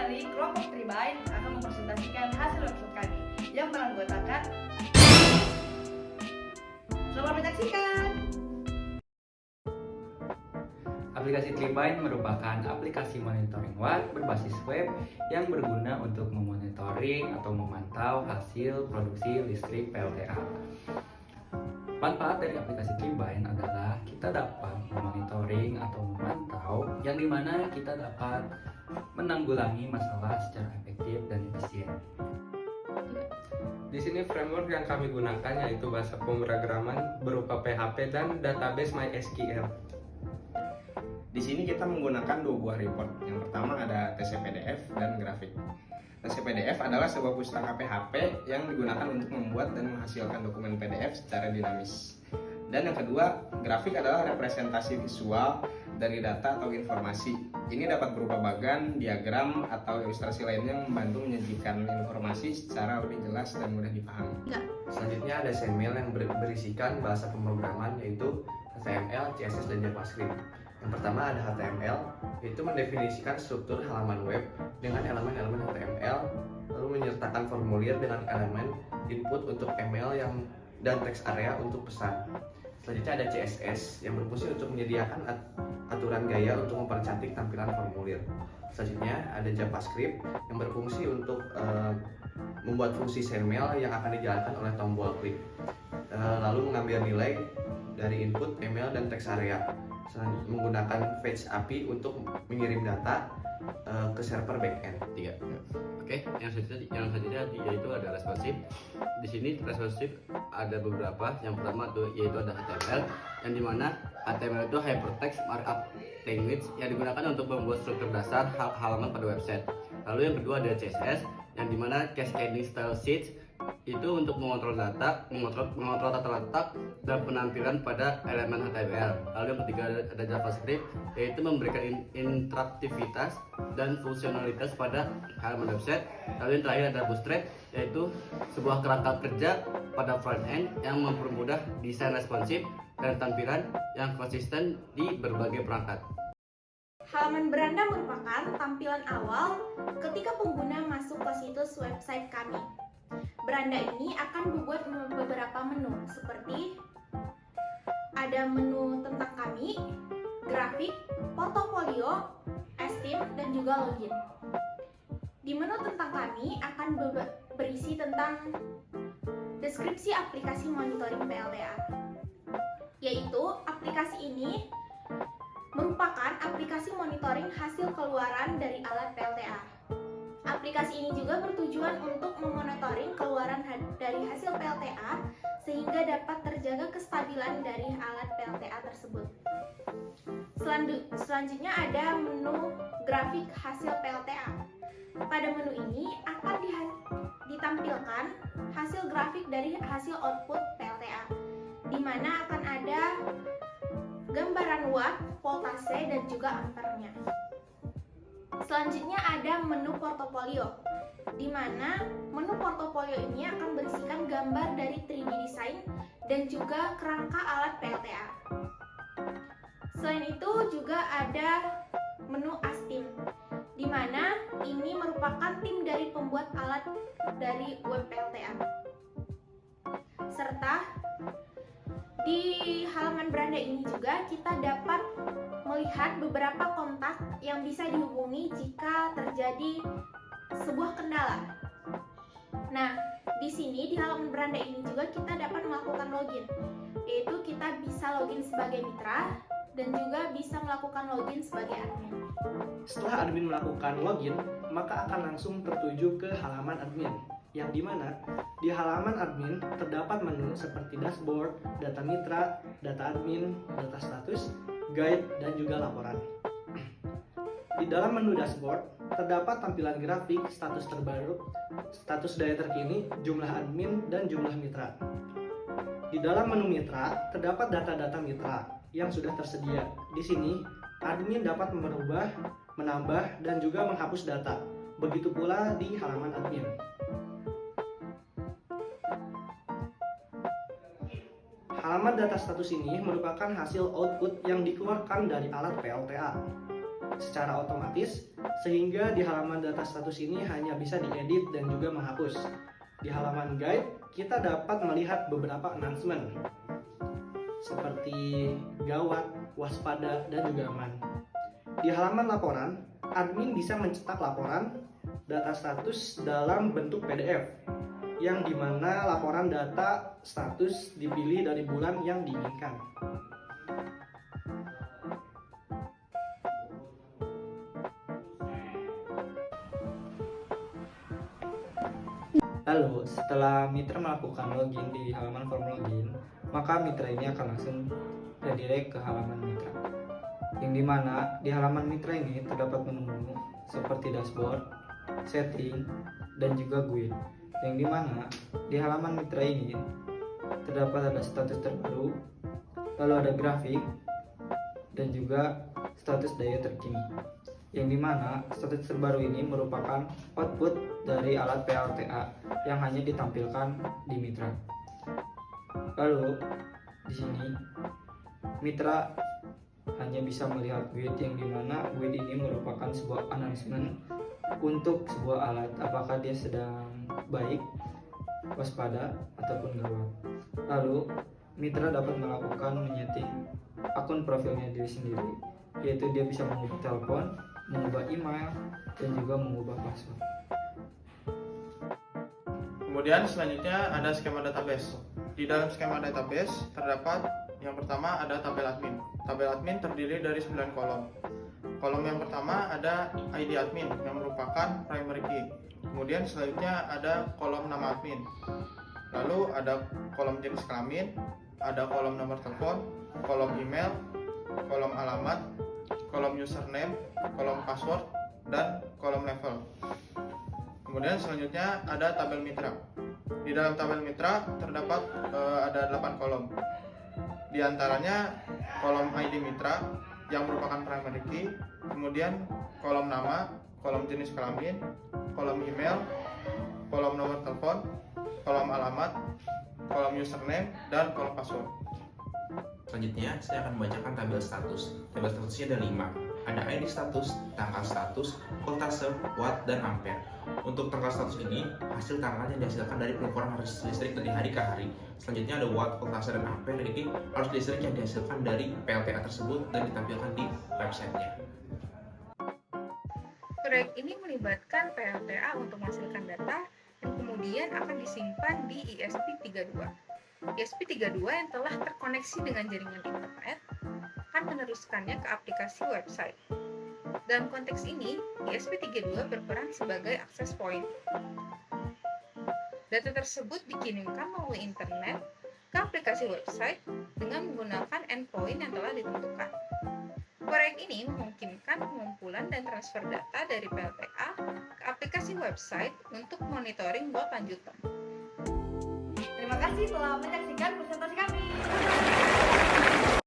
dari kelompok Tribain akan mempresentasikan hasil website kami yang beranggotakan. Selamat menyaksikan. Aplikasi Tribain merupakan aplikasi monitoring watt berbasis web yang berguna untuk memonitoring atau memantau hasil produksi listrik PLTA. Manfaat dari aplikasi Tribain adalah kita dapat memonitoring atau memantau, yang dimana kita dapat menanggulangi masalah secara efektif dan efisien. Di sini framework yang kami gunakan yaitu bahasa pemrograman berupa PHP dan database MySQL. Di sini kita menggunakan dua buah report. Yang pertama ada TCPDF dan grafik. TCPDF adalah sebuah pustaka PHP yang digunakan untuk membuat dan menghasilkan dokumen PDF secara dinamis. Dan yang kedua, grafik adalah representasi visual dari data atau informasi. Ini dapat berupa bagan, diagram, atau ilustrasi lainnya yang membantu menyajikan informasi secara lebih jelas dan mudah dipahami. Selanjutnya ada XML yang berisikan bahasa pemrograman yaitu HTML, CSS, dan JavaScript. Yang pertama ada HTML, yaitu mendefinisikan struktur halaman web dengan elemen-elemen HTML, lalu menyertakan formulir dengan elemen input untuk email dan teks area untuk pesan. Selanjutnya ada CSS yang berfungsi untuk menyediakan aturan gaya untuk mempercantik tampilan formulir. Selanjutnya ada JavaScript yang berfungsi untuk membuat fungsi sendmail yang akan dijalankan oleh tombol klik, lalu mengambil nilai dari input email dan teks area. Menggunakan Fetch API untuk mengirim data ke server backend. Oke, yang selanjutnya yaitu ada responsive. Di sini responsive ada beberapa. Yang pertama yaitu ada HTML, yang dimana HTML itu hypertext markup language yang digunakan untuk membuat struktur dasar halaman pada website. Lalu yang kedua ada CSS, yang dimana cascading style sheets itu untuk mengontrol data, mengontrol tata letak dan penampilan pada elemen HTML. Lalu yang ketiga ada JavaScript, yaitu memberikan interaktivitas dan fungsionalitas pada halaman website. Lalu yang terakhir ada Bootstrap, yaitu sebuah kerangka kerja pada front end yang mempermudah desain responsif dan tampilan yang konsisten di berbagai perangkat. Halaman beranda merupakan tampilan awal ketika pengguna masuk ke situs website kami. Beranda ini akan membuat beberapa menu seperti ada menu tentang kami, grafik, portofolio, esteem, dan juga login. Di menu tentang kami akan berisi tentang deskripsi aplikasi monitoring PLTA, yaitu aplikasi ini merupakan aplikasi monitoring hasil keluaran dari alat PLTA. Aplikasi ini juga bertujuan untuk memonitoring keluaran dari hasil PLTA sehingga dapat terjaga kestabilan dari alat PLTA tersebut. Selanjutnya ada menu grafik hasil PLTA. Pada menu ini akan ditampilkan hasil grafik dari hasil output PLTA, di mana akan ada gambaran watt, voltase, dan juga ampernya. Selanjutnya ada menu portofolio, di mana menu portofolio ini akan berisikan gambar dari 3D design dan juga kerangka alat PLTA. Selain itu juga ada menu Esteem, di mana ini merupakan tim dari pembuat alat dari web PLTA. Serta di halaman beranda ini juga kita dapat melihat beberapa kontak yang bisa dihubungi jika terjadi sebuah kendala. Nah, di sini di halaman beranda ini juga kita dapat melakukan login, yaitu kita bisa login sebagai mitra dan juga bisa melakukan login sebagai admin. Setelah admin melakukan login, maka akan langsung tertuju ke halaman admin, yang dimana di halaman admin terdapat menu seperti dashboard, data mitra, data admin, data status, guide, dan juga laporan. Di dalam menu dashboard terdapat tampilan grafik, status terbaru, status daya terkini, jumlah admin, dan jumlah mitra. Di dalam menu mitra terdapat data-data mitra yang sudah tersedia. Di sini admin dapat merubah, menambah, dan juga menghapus data. Begitu pula di halaman admin. Halaman data status ini merupakan hasil output yang dikeluarkan dari alat PLTA. secara otomatis, sehingga di halaman data status ini hanya bisa diedit dan juga menghapus. Di halaman guide, kita dapat melihat beberapa announcement seperti gawat, waspada, dan juga aman. Di halaman laporan, admin bisa mencetak laporan data status dalam bentuk PDF, yang dimana laporan data status dipilih dari bulan yang diinginkan. Lalu, setelah mitra melakukan login di halaman form login, maka mitra ini akan langsung redirect ke halaman mitra. Yang dimana di halaman mitra ini terdapat menu-menu seperti dashboard, setting, dan juga guide. Yang dimana di halaman mitra ini terdapat ada status terbaru, lalu ada grafik, dan juga status daya terkini. Yang dimana status terbaru ini merupakan output dari alat PLTA yang hanya ditampilkan di mitra. Lalu di sini mitra hanya bisa melihat guide, yang dimana guide ini merupakan sebuah announcement untuk sebuah alat, apakah dia sedang baik, waspada, ataupun gawat. Lalu mitra dapat melakukan menyeting akun profilnya diri sendiri, yaitu dia bisa mengubah telepon, mengubah email, dan juga mengubah password. Kemudian selanjutnya ada skema database. Di dalam skema database terdapat yang pertama ada tabel admin. Tabel admin terdiri dari 9 kolom. Kolom yang pertama ada ID admin yang merupakan primary key. Kemudian selanjutnya ada kolom nama admin. Lalu ada kolom jenis kelamin, ada kolom nomor telepon, kolom email, kolom alamat, kolom username, kolom password, dan kolom level. Kemudian selanjutnya ada tabel mitra. Di dalam tabel mitra terdapat ada 8 kolom. Di antaranya kolom ID mitra yang merupakan primary key, kemudian kolom nama, kolom jenis kelamin, kolom email, kolom nomor telepon, kolom alamat, kolom username, dan kolom password. Selanjutnya, saya akan membacakan tabel status. Tabel statusnya ada 5. Ada ID status, tanggal status, voltase, watt, dan ampere. Untuk tanggal status ini, hasil tanggal yang dihasilkan dari pengukuran arus listrik dari hari ke hari. Selanjutnya ada watt, voltase, dan ampere. Ini arus listrik yang dihasilkan dari PLTA tersebut dan ditampilkan di websitenya. Proyek ini melibatkan PLTA untuk menghasilkan data yang kemudian akan disimpan di ESP32. ESP32 yang telah terkoneksi dengan jaringan internet akan meneruskannya ke aplikasi website. Dalam konteks ini, ESP32 berperan sebagai access point. Data tersebut dikirimkan melalui internet ke aplikasi website dengan menggunakan endpoint yang telah ditentukan. Proyek ini memungkinkan pengumpulan dan transfer data dari PLTA ke aplikasi website untuk monitoring buat lanjutan. Terima kasih telah menyaksikan presentasi kami.